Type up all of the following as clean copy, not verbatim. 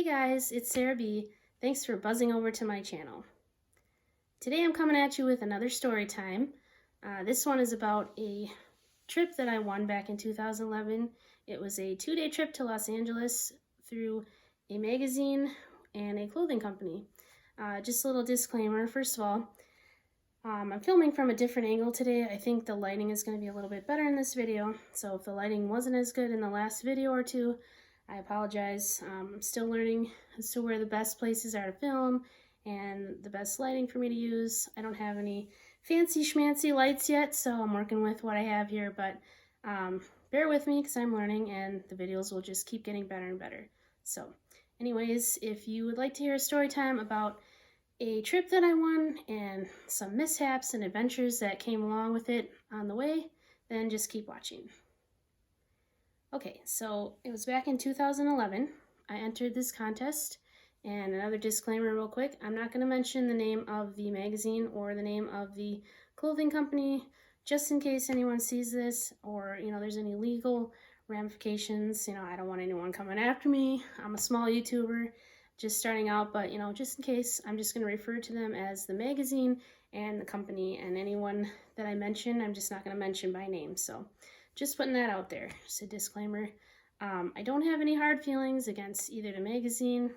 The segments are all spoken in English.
guys, it's Sarah B. Thanks for buzzing over to my channel. Today I'm coming at you with another story time. This one is about a trip that I won back in 2011. It was a 2-day trip to Los Angeles through a magazine and a clothing company. Just a little disclaimer, first of all, I'm filming from a different angle today. I think the lighting is going to be a little bit better in this video, so if the lighting wasn't as good in the last video or two, I apologize. I'm still learning as to where the best places are to film and the best lighting for me to use. I don't have any fancy schmancy lights yet, so I'm working with what I have here, but bear with me because I'm learning and the videos will just keep getting better and better. So anyways, if you would like to hear a story time about a trip that I won and some mishaps and adventures that came along with it on the way, then just keep watching. Okay, so it was back in 2011. I entered this contest, and another disclaimer real quick, I'm not going to mention the name of the magazine or the name of the clothing company, just in case anyone sees this or, there's any legal ramifications. I don't want anyone coming after me. I'm a small YouTuber just starting out, but, just in case, I'm just going to refer to them as the magazine and the company, and anyone that I mention, I'm just not going to mention by name, so just putting that out there, just a disclaimer. I don't have any hard feelings against either the magazine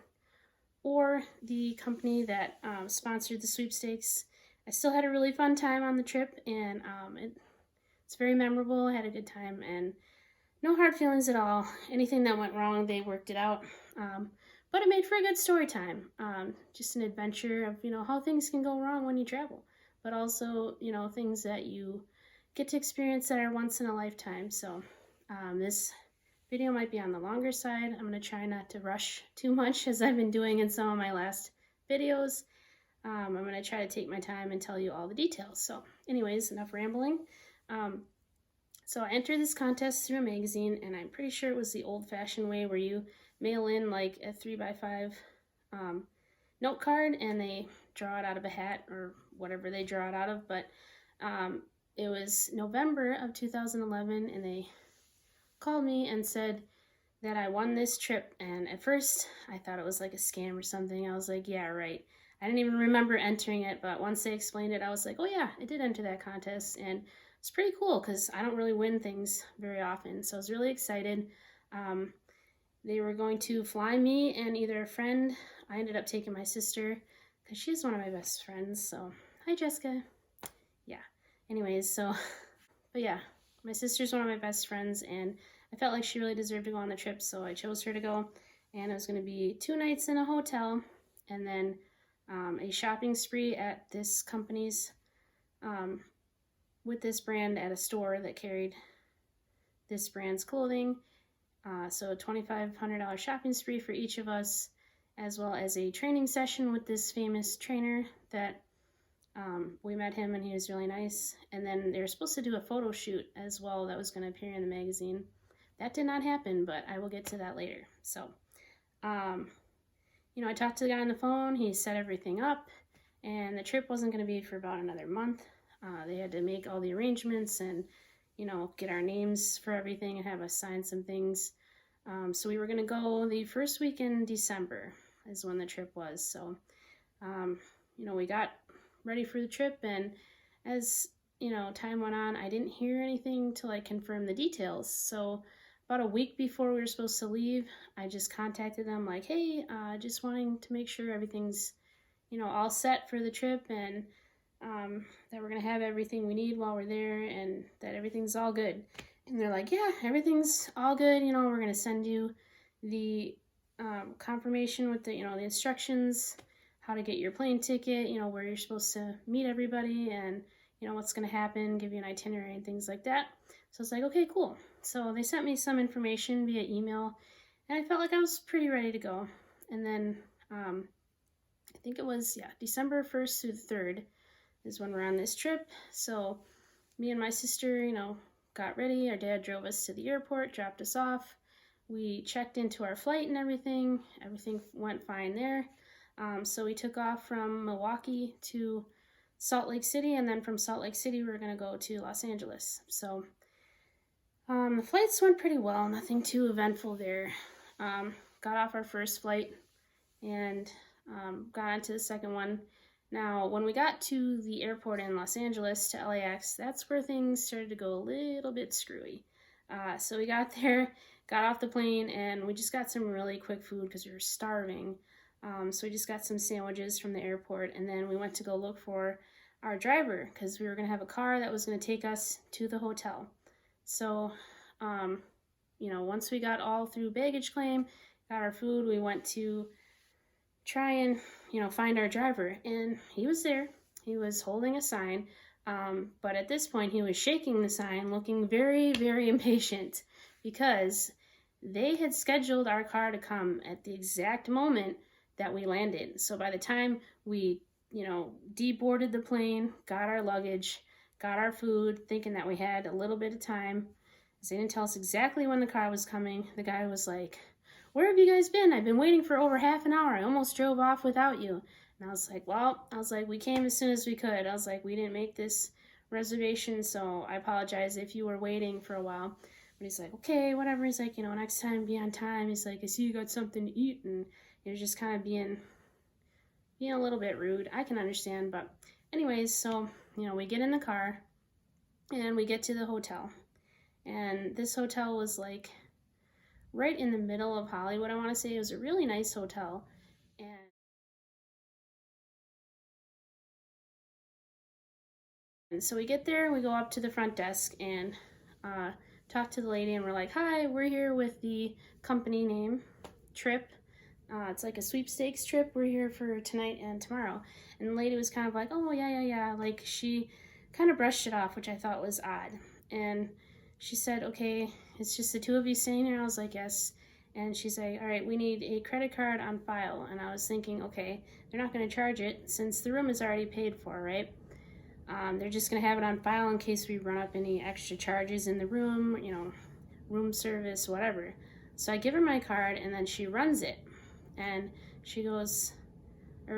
or the company that sponsored the sweepstakes. I still had a really fun time on the trip, and it's very memorable. I had a good time, and no hard feelings at all. Anything that went wrong, they worked it out. But it made for a good story time. Just an adventure of, how things can go wrong when you travel, but also, things that you get to experience that are once in a lifetime. So this video might be on the longer side. I'm going to try not to rush too much as I've been doing in some of my last videos. I'm going to try to take my time and tell you all the details. So anyways, enough rambling. So I entered this contest through a magazine, and I'm pretty sure it was the old-fashioned way where you mail in like a 3x5 note card and they draw it out of a hat or whatever they draw it out of. But it was November of 2011, and they called me and said that I won this trip. And at first I thought it was like a scam or something. I was like, yeah, right. I didn't even remember entering it, but once they explained it, I was like, oh yeah, I did enter that contest. And it's pretty cool because I don't really win things very often, so I was really excited. They were going to fly me and either a friend. I ended up taking my sister because she's one of my best friends. So hi, Jessica. Yeah. Anyways, but yeah, my sister's one of my best friends, and I felt like she really deserved to go on the trip, so I chose her to go. And it was going to be 2 nights in a hotel, and then a shopping spree at this company's with this brand at a store that carried this brand's clothing. So a $2,500 shopping spree for each of us, as well as a training session with this famous trainer that we met him, and he was really nice. And then they were supposed to do a photo shoot as well that was going to appear in the magazine. That did not happen, but I will get to that later. So, I talked to the guy on the phone. He set everything up, and the trip wasn't going to be for about another month. They had to make all the arrangements and, get our names for everything and have us sign some things. So we were going to go the first week in December is when the trip was. So, we got ready for the trip, and as, time went on, I didn't hear anything to confirm the details. So about a week before we were supposed to leave, I just contacted them like, hey, just wanting to make sure everything's, all set for the trip, and that we're going to have everything we need while we're there, and that everything's all good. And they're like, yeah, everything's all good. We're going to send you the confirmation with the, the instructions, how to get your plane ticket, where you're supposed to meet everybody, and, what's going to happen, give you an itinerary and things like that. So it's like, okay, cool. So they sent me some information via email, and I felt like I was pretty ready to go. And then I think it was, December 1st through the 3rd is when we're on this trip. So me and my sister, got ready. Our dad drove us to the airport, dropped us off. We checked into our flight and everything. Everything went fine there. So we took off from Milwaukee to Salt Lake City, and then from Salt Lake City, we were going to go to Los Angeles. So the flights went pretty well, nothing too eventful there. Got off our first flight and got onto the second one. Now, when we got to the airport in Los Angeles to LAX, that's where things started to go a little bit screwy. So we got there, got off the plane, and we just got some really quick food because we were starving. So we just got some sandwiches from the airport, and then we went to go look for our driver because we were going to have a car that was going to take us to the hotel. So, once we got all through baggage claim, got our food, we went to try and find our driver, and he was there. He was holding a sign, but at this point he was shaking the sign, looking very, very impatient, because they had scheduled our car to come at the exact moment that we landed. So by the time we deboarded the plane, got our luggage, got our food, thinking that we had a little bit of time, they didn't tell us exactly when the car was coming. The guy was like, "Where have you guys been? I've been waiting for over half an hour. I almost drove off without you." And I was like, we came as soon as we could. I was like, we didn't make this reservation, so I apologize if you were waiting for a while. But he's like, okay, whatever. He's like, next time be on time. He's like, I see you got something to eat. And he was just kind of being a little bit rude. I can understand. But anyways, so, we get in the car and we get to the hotel. And this hotel was like right in the middle of Hollywood, I want to say. It was a really nice hotel. And so we get there, we go up to the front desk and talk to the lady, and we're like, "Hi, we're here with the company name, Trip. It's like a sweepstakes trip. We're here for tonight and tomorrow." And the lady was kind of like, "Oh, yeah. Like, she kind of brushed it off, which I thought was odd. And she said, "Okay, it's just the two of you staying here?" I was like, "Yes." And she's like, "All right, we need a credit card on file." And I was thinking, okay, they're not going to charge it since the room is already paid for, right? They're just going to have it on file in case we run up any extra charges in the room, room service, whatever. So I give her my card, and then she runs it. And she goes,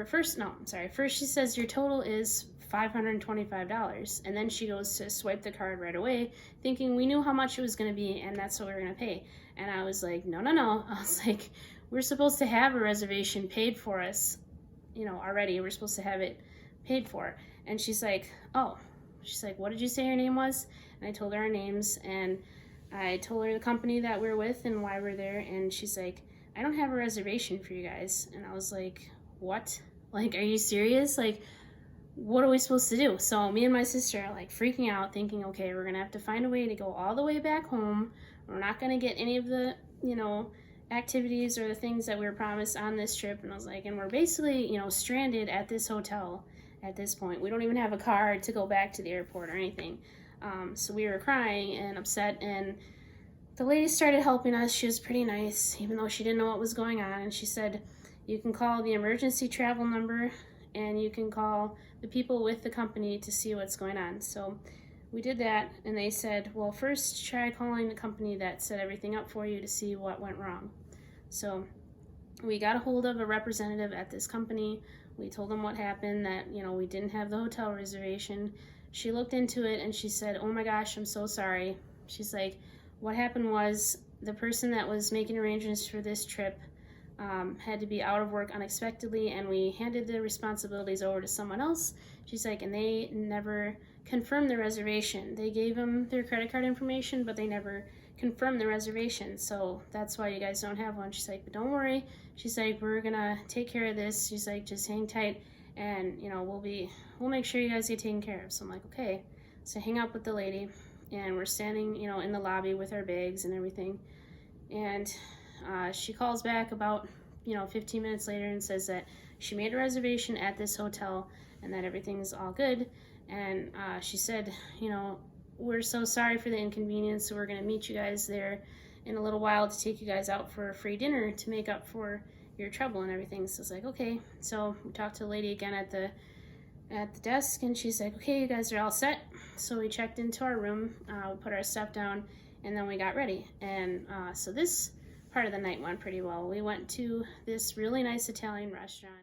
first she says, "Your total is $525. And then she goes to swipe the card right away, thinking we knew how much it was going to be, and that's what we were going to pay. And I was like, no. I was like, we're supposed to have a reservation paid for us, already. We're supposed to have it paid for. And she's like, "Oh." She's like, "What did you say your name was?" And I told her our names, and I told her the company that we're with and why we're there. And she's like, "I don't have a reservation for you guys." And I was like, "What? Like, are you serious? Like, what are we supposed to do?" So me and my sister are like freaking out, thinking, okay, we're gonna have to find a way to go all the way back home. We're not gonna get any of the activities or the things that we were promised on this trip. And I was like, and we're basically stranded at this hotel at this point. We don't even have a car to go back to the airport or anything. So we were crying and upset, and the lady started helping us. She was pretty nice, even though she didn't know what was going on. And she said, "You can call the emergency travel number, and you can call the people with the company to see what's going on." So we did that, and they said, "Well, first try calling the company that set everything up for you to see what went wrong." So we got a hold of a representative at this company. We told them what happened, that we didn't have the hotel reservation. She looked into it and she said, "Oh my gosh, I'm so sorry." She's like, "What happened was the person that was making arrangements for this trip had to be out of work unexpectedly, and we handed the responsibilities over to someone else." She's like, "And they never confirmed the reservation. They gave them their credit card information, but they never confirmed the reservation. So that's why you guys don't have one." She's like, "But don't worry." She's like, "We're gonna take care of this." She's like, "Just hang tight, and we'll make sure you guys get taken care of." So I'm like, okay. So I hang up with the lady, and we're standing in the lobby with our bags and everything. And she calls back about 15 minutes later and says that she made a reservation at this hotel and that everything's all good. And she said, "We're so sorry for the inconvenience, so we're going to meet you guys there in a little while to take you guys out for a free dinner to make up for your trouble and everything." So it's like, okay. So we talked to the lady again at the desk, and she's like, "Okay, you guys are all set." So we checked into our room, we put our stuff down, and then we got ready. And so this part of the night went pretty well. We went to this really nice Italian restaurant.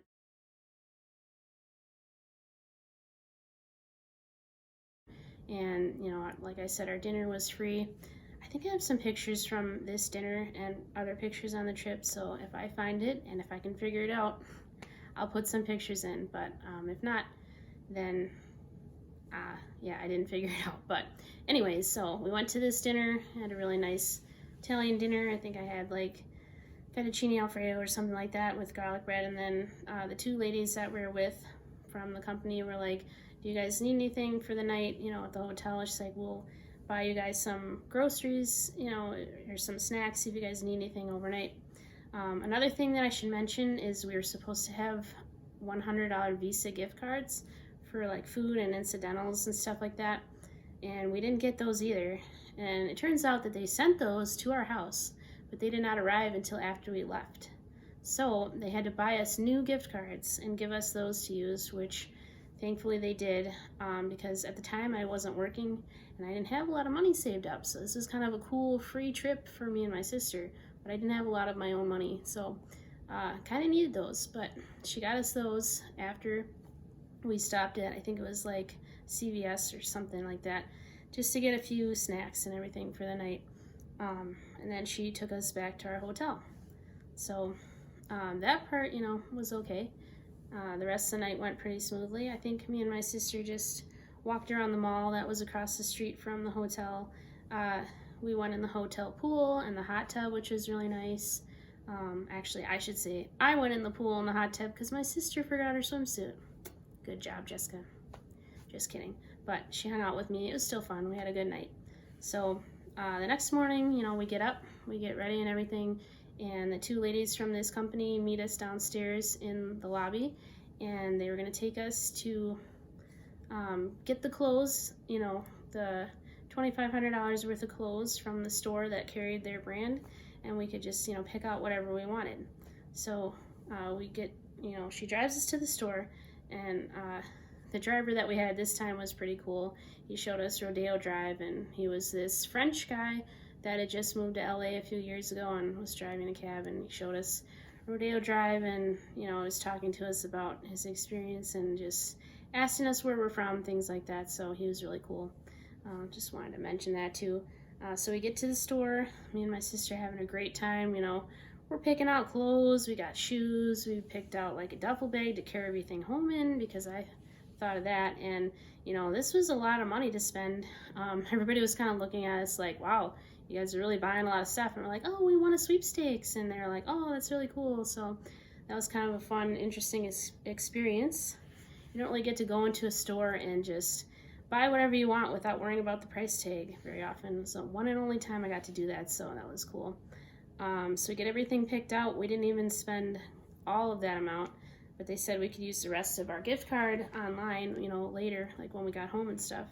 And like I said, our dinner was free. I think I have some pictures from this dinner and other pictures on the trip, so if I find it and if I can figure it out, I'll put some pictures in, but if not, then yeah, I didn't figure it out. But anyways, so we went to this dinner, had a really nice Italian dinner. I think I had like fettuccine alfredo or something like that with garlic bread, and then the two ladies that we were with from the company were like, do you guys need anything for the night, you know, at the hotel? She's like, we'll buy you guys some groceries, you know, or some snacks if you guys need anything overnight. Another thing that I should mention is we were supposed to have $100 Visa gift cards for like food and incidentals and stuff like that, and we didn't get those either. And it turns out that they sent those to our house, but they did not arrive until after we left. So they had to buy us new gift cards and give us those to use, which thankfully they did, because at the time I wasn't working and I didn't have a lot of money saved up. So this is kind of a cool free trip for me and my sister, but I didn't have a lot of my own money. So kind of needed those, but she got us those after we stopped at, I think it was like CVS or something like that, just to get a few snacks and everything for the night. And then she took us back to our hotel. So that part, you know, was okay. The rest of the night went pretty smoothly. I think me and my sister just walked around the mall that was across the street from the hotel. We went in the hotel pool and the hot tub, which was really nice. Actually, I should say I went in the pool and the hot tub because my sister forgot her swimsuit. Good job, Jessica. Just kidding. But she hung out with me. It was still fun. We had a good night. So the next morning, you know, we get up, we get ready and everything, and the two ladies from this company meet us downstairs in the lobby, and they were going to take us to get the clothes, you know, the $2,500 worth of clothes from the store that carried their brand, and we could just, you know, pick out whatever we wanted. So we get, you know, she drives us to the store, and the driver that we had this time was pretty cool. He showed us Rodeo Drive, and he was this French guy that had just moved to LA a few years ago and was driving a cab, and he showed us Rodeo Drive and, you know, was talking to us about his experience and just asking us where we're from, things like that. So he was really cool. Just wanted to mention that too. So we get to the store, me and my sister having a great time, you know, we're picking out clothes, we got shoes, we picked out like a duffel bag to carry everything home in because I thought of that. And you know, this was a lot of money to spend. Everybody was kind of looking at us like, wow, you guys are really buying a lot of stuff. And we're like, oh, we won a sweepstakes, and they're like, oh, that's really cool. So that was kind of a fun, interesting experience. You don't really get to go into a store and just buy whatever you want without worrying about the price tag very often. So one and only time I got to do that, so that was cool. So we get everything picked out. We didn't even spend all of that amount, but they said we could use the rest of our gift card online, you know, later, like when we got home and stuff.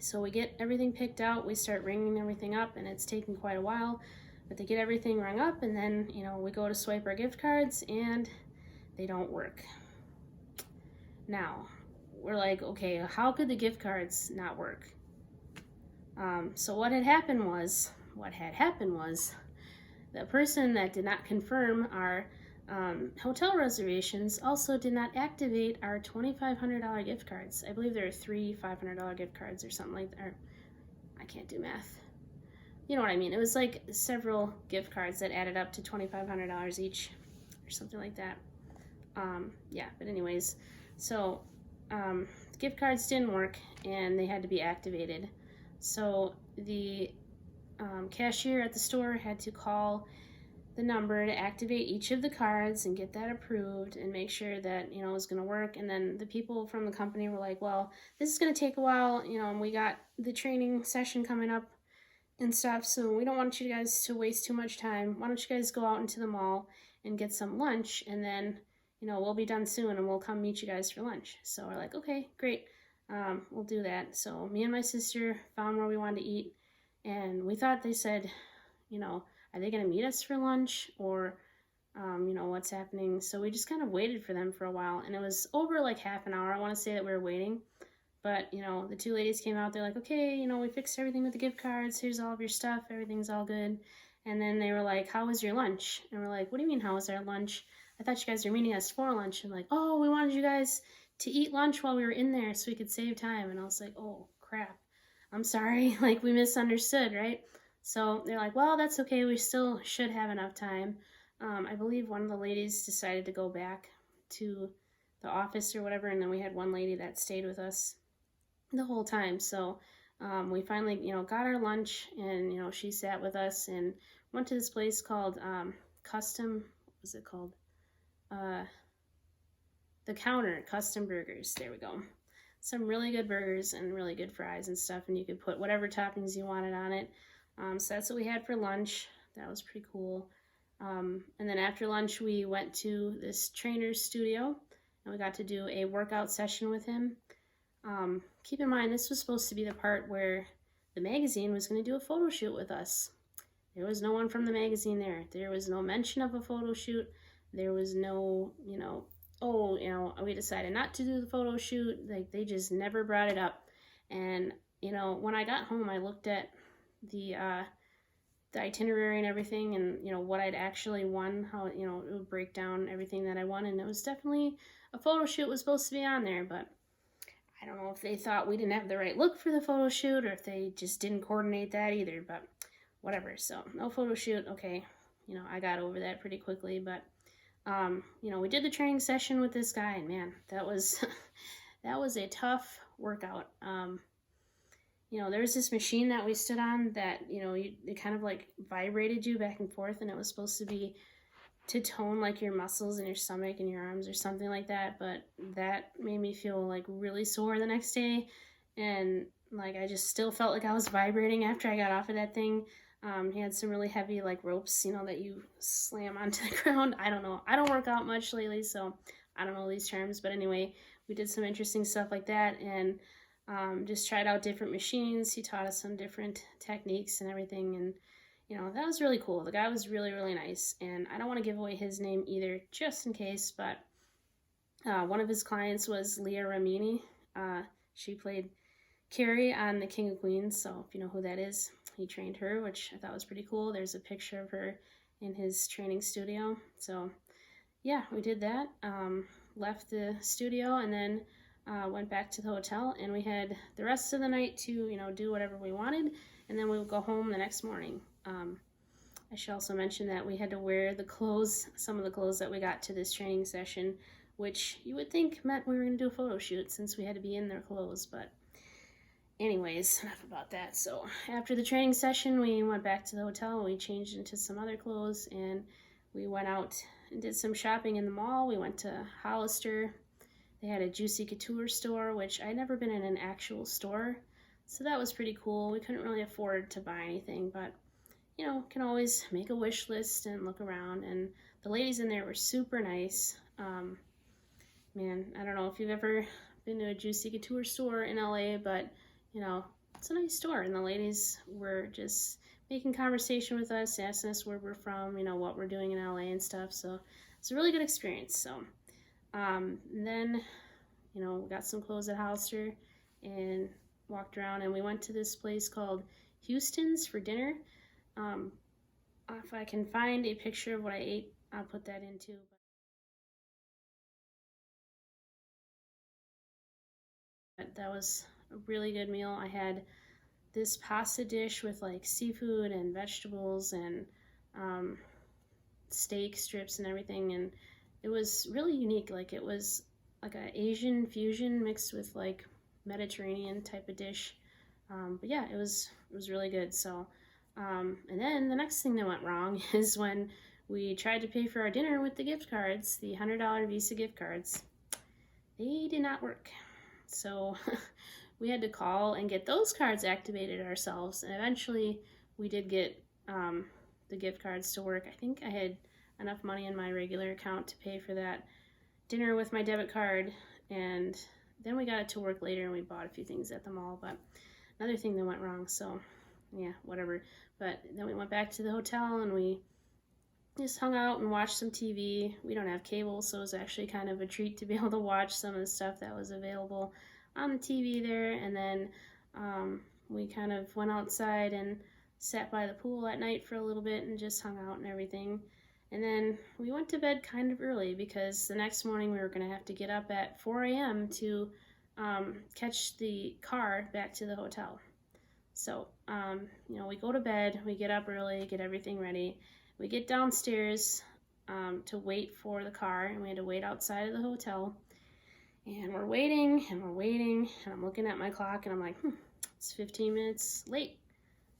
So we get everything picked out, we start ringing everything up, and it's taking quite a while, but they get everything rung up, and then, you know, we go to swipe our gift cards, and they don't work. Now, we're like, okay, how could the gift cards not work? So what had happened was, the person that did not confirm our hotel reservations also did not activate our $2,500 gift cards. I believe there are 3 $500 gift cards or something like that. Or, I can't do math. You know what I mean. It was like several gift cards that added up to $2,500 each or something like that. Yeah, but anyways, so the gift cards didn't work and they had to be activated. So the cashier at the store had to call the number to activate each of the cards and get that approved and make sure that, you know, it was going to work. And then the people from the company were like, well, this is going to take a while, you know, and we got the training session coming up and stuff, so we don't want you guys to waste too much time. Why don't you guys go out into the mall and get some lunch, and then, you know, we'll be done soon and we'll come meet you guys for lunch. So we're like, okay, great, we'll do that. So me and my sister found where we wanted to eat, and we thought they said, you know, are they going to meet us for lunch, or you know, what's happening? So we just kind of waited for them for a while, and it was over like half an hour. I want to say that we were waiting, but, you know, the two ladies came out. They're like, okay, you know, we fixed everything with the gift cards. Here's all of your stuff. Everything's all good. And then they were like, how was your lunch? And we're like, what do you mean, how was our lunch? I thought you guys were meeting us for lunch. And like, oh, we wanted you guys to eat lunch while we were in there so we could save time. And I was like, oh, crap. I'm sorry. Like, we misunderstood, right? So they're like, well, that's okay. We still should have enough time. I believe one of the ladies decided to go back to the office or whatever, and then we had one lady that stayed with us the whole time. So we finally, got our lunch, and she sat with us and went to this place called Custom. What was it called? Uh, the Counter Custom Burgers. There we go. Some really good burgers and really good fries and stuff, and you could put whatever toppings you wanted on it. So that's what we had for lunch. That was pretty cool. And then after lunch, we went to this trainer's studio, and we got to do a workout session with him. Keep in mind, this was supposed to be the part where the magazine was going to do a photo shoot with us. There was no one from the magazine there. There was no mention of a photo shoot. There was no, we decided not to do the photo shoot. Like, they just never brought it up. And, when I got home, I looked at the itinerary and everything, and, what I'd actually won, how, it would break down everything that I won. And it was definitely, a photo shoot was supposed to be on there, but I don't know if they thought we didn't have the right look for the photo shoot, or if they just didn't coordinate that either, but whatever. So no photo shoot. Okay. I got over that pretty quickly, but we did the training session with this guy, and man, that was that was a tough workout. There was this machine that we stood on that, it kind of like vibrated you back and forth, and it was supposed to be to tone like your muscles in your stomach and your arms or something like that, but that made me feel like really sore the next day, and like I just still felt like I was vibrating after I got off of that thing. He had some really heavy like ropes, that you slam onto the ground. I don't know. I don't work out much lately, so I don't know these terms, but anyway, we did some interesting stuff like that, and just tried out different machines. He taught us some different techniques and everything, and that was really cool. The guy was really, really nice, and I don't want to give away his name either, just in case, but one of his clients was Leah Ramini. She played Carrie on The King of Queens, so if you know who that is, he trained her, which I thought was pretty cool. There's a picture of her in his training studio. So yeah, we did that. Left the studio, and then went back to the hotel, and we had the rest of the night to do whatever we wanted, and then we would go home the next morning. I should also mention that we had to wear some of the clothes that we got to this training session, which you would think meant we were going to do a photo shoot since we had to be in their clothes, but anyways, enough about that. So after the training session, we went back to the hotel, and we changed into some other clothes, and we went out and did some shopping in the mall. We went to Hollister. They had a Juicy Couture store, which I'd never been in an actual store, so that was pretty cool. We couldn't really afford to buy anything, but can always make a wish list and look around, and the ladies in there were super nice. Man, I don't know if you've ever been to a Juicy Couture store in LA, but it's a nice store, and the ladies were just making conversation with us, asking us where we're from, what we're doing in LA and stuff, so it's a really good experience. So then we got some clothes at Hollister and walked around, and we went to this place called Houston's for dinner. If I can find a picture of what I ate, I'll put that in too. But that was a really good meal. I had this pasta dish with like seafood and vegetables and steak strips and everything, and it was really unique. Like, it was like an Asian fusion mixed with like Mediterranean type of dish. But yeah, it was really good. So and then the next thing that went wrong is when we tried to pay for our dinner with the gift cards, the $100 Visa gift cards. They did not work. So we had to call and get those cards activated ourselves, and eventually we did get the gift cards to work. I think I had enough money in my regular account to pay for that dinner with my debit card, and then we got it to work later, and we bought a few things at the mall. But another thing that went wrong, so yeah, whatever. But then we went back to the hotel, and we just hung out and watched some TV. We don't have cable, so it was actually kind of a treat to be able to watch some of the stuff that was available on the TV there. And then we kind of went outside and sat by the pool at night for a little bit and just hung out and everything. And then we went to bed kind of early because the next morning we were going to have to get up at 4 a.m. to catch the car back to the hotel. So, you know, we go to bed, we get up early, get everything ready. We get downstairs to wait for the car, and we had to wait outside of the hotel. And we're waiting, and we're waiting, and I'm looking at my clock, and I'm like, it's 15 minutes late,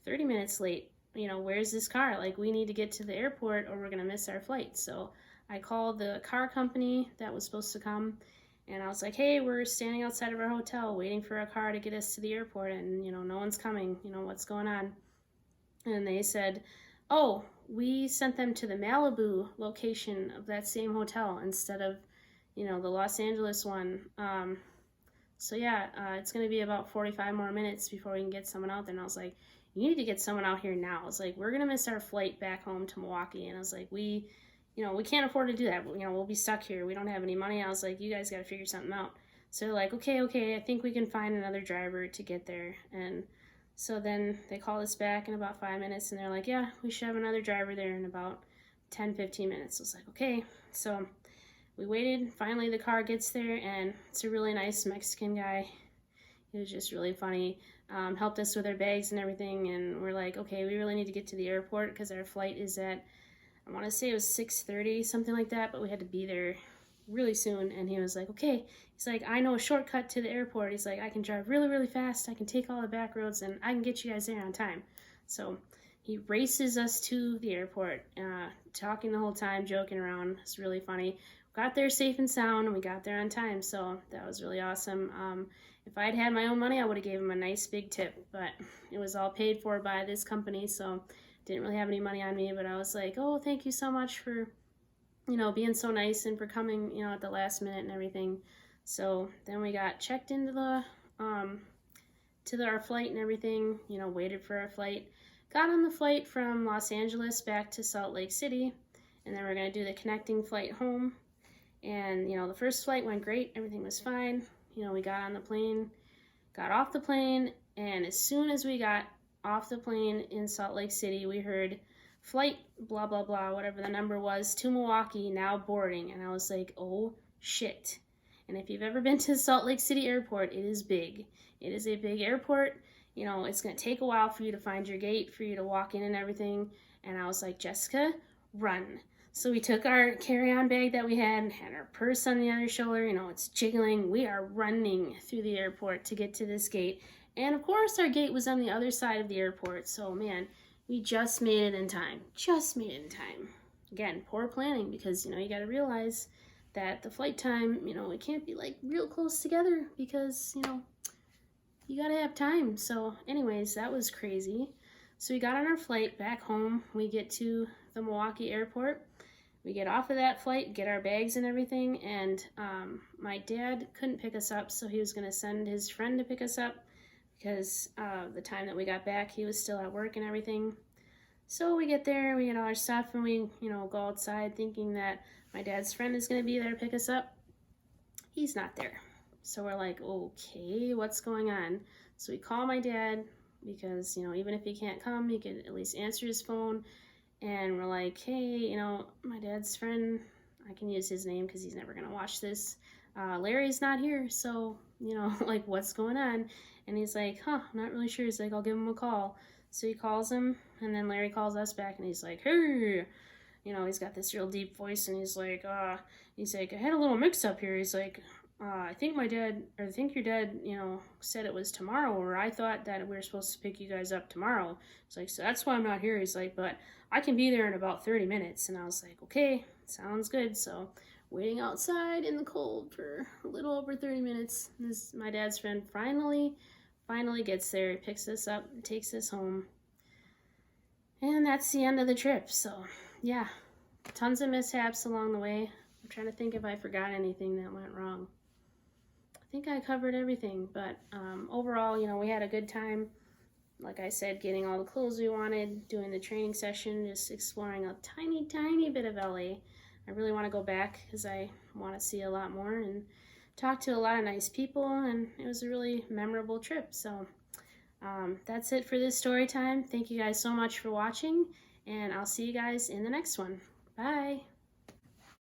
30 minutes late. You know, where's this car? Like, we need to get to the airport or we're gonna miss our flight. So I called the car company that was supposed to come, and I was like, hey, we're standing outside of our hotel waiting for a car to get us to the airport, and, you know, no one's coming. You know, what's going on? And they said, oh, we sent them to the Malibu location of that same hotel instead of, you know, the Los Angeles one. So yeah, it's going to be about 45 more minutes before we can get someone out there. And I was like, you need to get someone out here now. I was like, we're going to miss our flight back home to Milwaukee. And I was like, we can't afford to do that. You know, we'll be stuck here. We don't have any money. I was like, you guys got to figure something out. So they're like, okay, I think we can find another driver to get there. And so then they called us back in about 5 minutes, and they're like, yeah, we should have another driver there in about 10-15 minutes. I was like, okay. So we waited. Finally, the car gets there, and it's a really nice Mexican guy. He was just really funny. Helped us with our bags and everything, and we're like, okay, we really need to get to the airport because our flight is at, I want to say it was 6:30, something like that, but we had to be there really soon. And he was like, okay, he's like, I know a shortcut to the airport. He's like, I can drive really, really fast. I can take all the back roads, and I can get you guys there on time. So he races us to the airport, talking the whole time, joking around. It's really funny. Got there safe and sound, and we got there on time, so that was really awesome. If I'd had my own money, I would have gave him a nice big tip, but it was all paid for by this company, so didn't really have any money on me. But I was like, oh, thank you so much for, you know, being so nice and for coming, you know, at the last minute and everything. So then we got checked into the our flight and everything, you know, waited for our flight, got on the flight from Los Angeles back to Salt Lake City, and then we're going to do the connecting flight home. And, you know, the first flight went great. Everything was fine. You know, we got on the plane, got off the plane, and as soon as we got off the plane in Salt Lake City, we heard flight blah, blah, blah, whatever the number was, to Milwaukee, now boarding. And I was like, oh, shit. And if you've ever been to Salt Lake City Airport, it is big. It is a big airport. You know, it's going to take a while for you to find your gate, for you to walk in and everything. And I was like, Jessica, run. So we took our carry-on bag that we had our purse on the other shoulder. You know, it's jiggling. We are running through the airport to get to this gate. And of course, our gate was on the other side of the airport. So, man, we just made it in time. Just made it in time. Again, poor planning, because, you know, you got to realize that the flight time, you know, it can't be like real close together because, you know, you got to have time. So anyways, that was crazy. So we got on our flight back home. We get to the Milwaukee airport. We get off of that flight, get our bags and everything, and my dad couldn't pick us up, so he was going to send his friend to pick us up because the time that we got back, he was still at work and everything. So we get there, we get all our stuff, and we, you know, go outside thinking that my dad's friend is going to be there to pick us up. He's not there. So we're like, okay, what's going on? So we call my dad because, you know, even if he can't come, he can at least answer his phone. And we're like, hey, you know, my dad's friend, I can use his name because he's never going to watch this. Larry's not here, so, you know, like, what's going on? And he's like, I'm not really sure. He's like, I'll give him a call. So he calls him, and then Larry calls us back, and he's like, hey, you know, he's got this real deep voice, and he's like, I had a little mix-up here. He's like, I think your dad, you know, said it was tomorrow, or I thought that we were supposed to pick you guys up tomorrow. It's like, so that's why I'm not here. He's like, but I can be there in about 30 minutes. And I was like, okay, sounds good. So waiting outside in the cold for a little over 30 minutes. My dad's friend finally gets there, picks us up, takes us home. And that's the end of the trip. So yeah, tons of mishaps along the way. I'm trying to think if I forgot anything that went wrong. I think I covered everything, but overall, you know, we had a good time. Like I said, getting all the clothes we wanted, doing the training session, just exploring a tiny, tiny bit of LA. I really want to go back because I want to see a lot more and talk to a lot of nice people, and it was a really memorable trip. So that's it for this story time. Thank you guys so much for watching, and I'll see you guys in the next one. Bye!